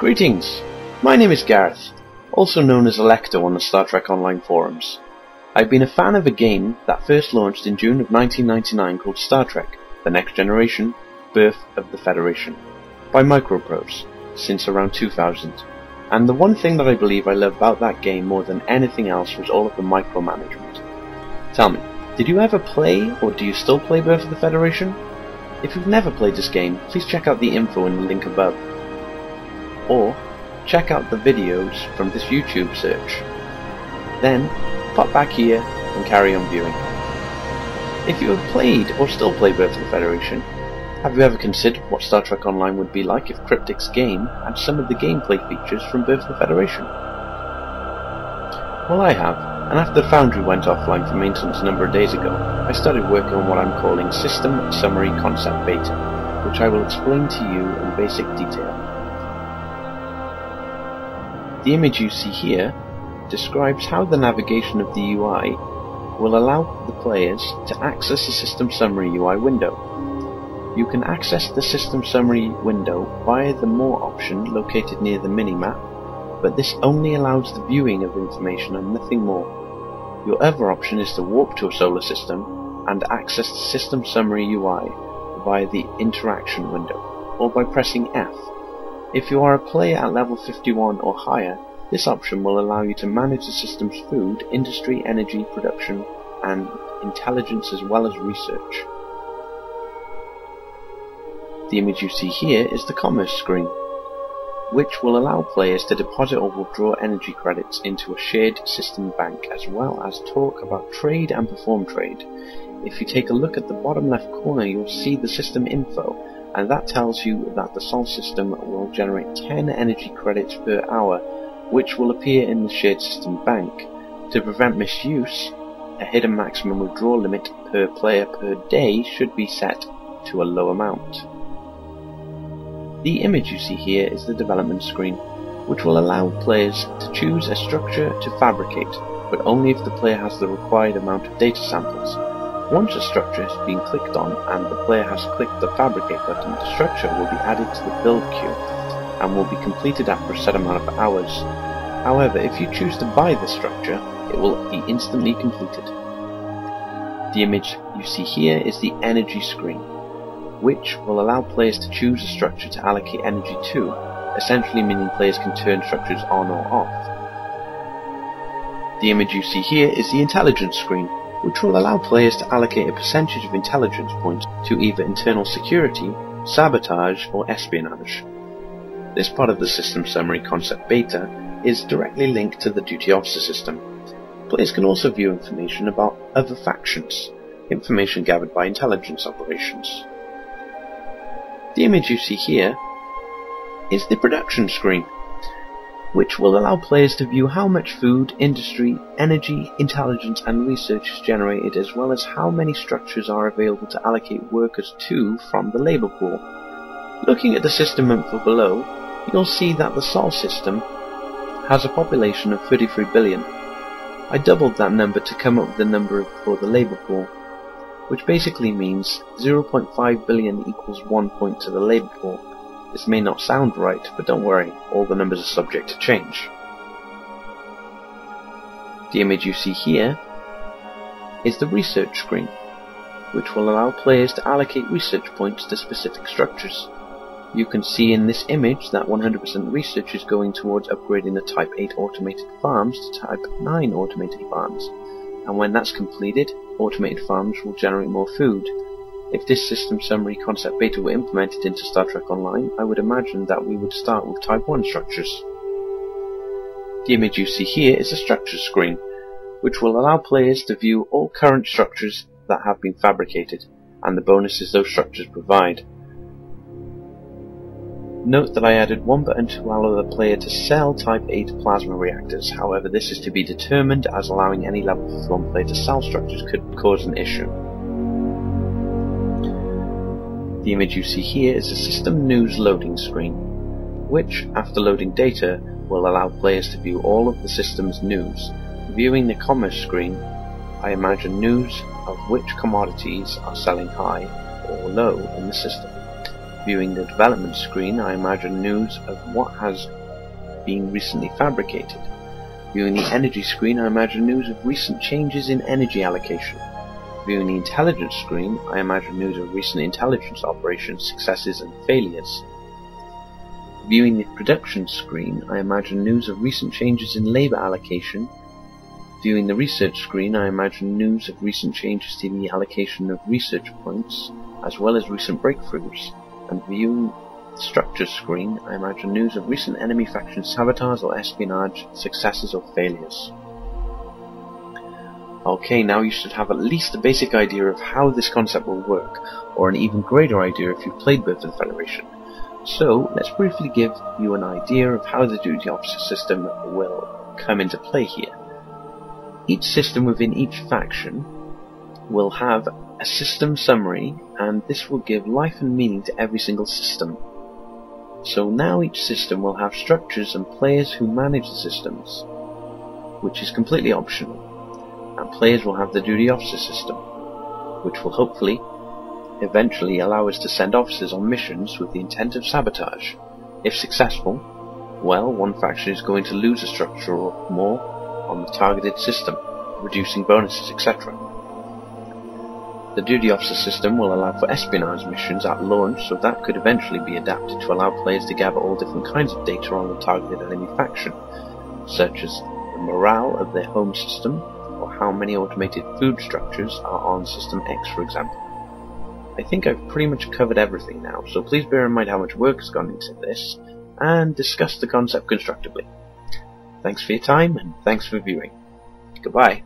Greetings, my name is Gareth, also known as Electo on the Star Trek Online forums. I've been a fan of a game that first launched in June of 1999 called Star Trek: The Next Generation, Birth of the Federation, by Microprose, since around 2000. And the one thing that I believe I love about that game more than anything else was all of the micromanagement. Tell me, did you ever play, or do you still play Birth of the Federation? If you've never played this game, please check out the info in the link above. Or check out the videos from this YouTube search. Then pop back here and carry on viewing. If you have played or still play Birth of the Federation, have you ever considered what Star Trek Online would be like if Cryptic's game had some of the gameplay features from Birth of the Federation? Well, I have, and after the Foundry went offline for maintenance a number of days ago, I started working on what I'm calling System Summary Concept Beta, which I will explain to you in basic detail. The image you see here describes how the navigation of the UI will allow the players to access the System Summary UI window. You can access the System Summary window via the More option located near the minimap, but this only allows the viewing of information and nothing more. Your other option is to warp to a solar system and access the System Summary UI via the Interaction window, or by pressing F. If you are a player at level 51 or higher, this option will allow you to manage the system's food, industry, energy, production, and intelligence as well as research. The image you see here is the commerce screen, which will allow players to deposit or withdraw energy credits into a shared system bank, as well as talk about trade and perform trade. If you take a look at the bottom left corner, you'll see the system info, and that tells you that the Sol system will generate 10 energy credits per hour, which will appear in the shared system bank. To prevent misuse, a hidden maximum withdrawal limit per player per day should be set to a low amount. The image you see here is the development screen, which will allow players to choose a structure to fabricate, but only if the player has the required amount of data samples. Once a structure has been clicked on and the player has clicked the Fabricate button, the structure will be added to the build queue and will be completed after a set amount of hours. However, if you choose to buy the structure, it will be instantly completed. The image you see here is the energy screen, which will allow players to choose a structure to allocate energy to, essentially meaning players can turn structures on or off. The image you see here is the intelligence screen, which will allow players to allocate a percentage of intelligence points to either internal security, sabotage, or espionage. This part of the System Summary Concept Beta is directly linked to the Duty Officer system. Players can also view information about other factions, information gathered by intelligence operations. The image you see here is the production screen, which will allow players to view how much food, industry, energy, intelligence and research is generated, as well as how many structures are available to allocate workers to from the labour pool. Looking at the system info below, you'll see that the Sol system has a population of 33 billion. I doubled that number to come up with the number for the labour pool, which basically means 0.5 billion equals 1 point to the labour pool. This may not sound right, but don't worry, all the numbers are subject to change. The image you see here is the research screen, which will allow players to allocate research points to specific structures. You can see in this image that 100% research is going towards upgrading the Type 8 automated farms to Type 9 automated farms, and when that's completed, automated farms will generate more food. If this System Summary Concept Beta were implemented into Star Trek Online, I would imagine that we would start with Type 1 structures. The image you see here is a structure screen, which will allow players to view all current structures that have been fabricated, and the bonuses those structures provide. Note that I added one button to allow the player to sell Type 8 plasma reactors, however this is to be determined, as allowing any level 51 player to sell structures could cause an issue. The image you see here is a System News loading screen, which, after loading data, will allow players to view all of the system's news. Viewing the commerce screen, I imagine news of which commodities are selling high or low in the system. Viewing the development screen, I imagine news of what has been recently fabricated. Viewing the energy screen, I imagine news of recent changes in energy allocation. Viewing the intelligence screen, I imagine news of recent intelligence operations, successes and failures. Viewing the production screen, I imagine news of recent changes in labour allocation. Viewing the research screen, I imagine news of recent changes to the allocation of research points, as well as recent breakthroughs. And viewing the structure screen, I imagine news of recent enemy faction sabotage or espionage, successes or failures. Okay, now you should have at least a basic idea of how this concept will work, or an even greater idea if you've played with the Federation. So, let's briefly give you an idea of how the duty officer system will come into play here. Each system within each faction will have a system summary, and this will give life and meaning to every single system. So now each system will have structures and players who manage the systems, which is completely optional, and players will have the duty officer system, which will hopefully eventually allow us to send officers on missions with the intent of sabotage. If successful, well, one faction is going to lose a structure or more on the targeted system, reducing bonuses, etc. The duty officer system will allow for espionage missions at launch, so that could eventually be adapted to allow players to gather all different kinds of data on the targeted enemy faction, such as the morale of their home system, or how many automated food structures are on System X, for example. I think I've pretty much covered everything now, so please bear in mind how much work has gone into this, and discuss the concept constructively. Thanks for your time, and thanks for viewing. Goodbye.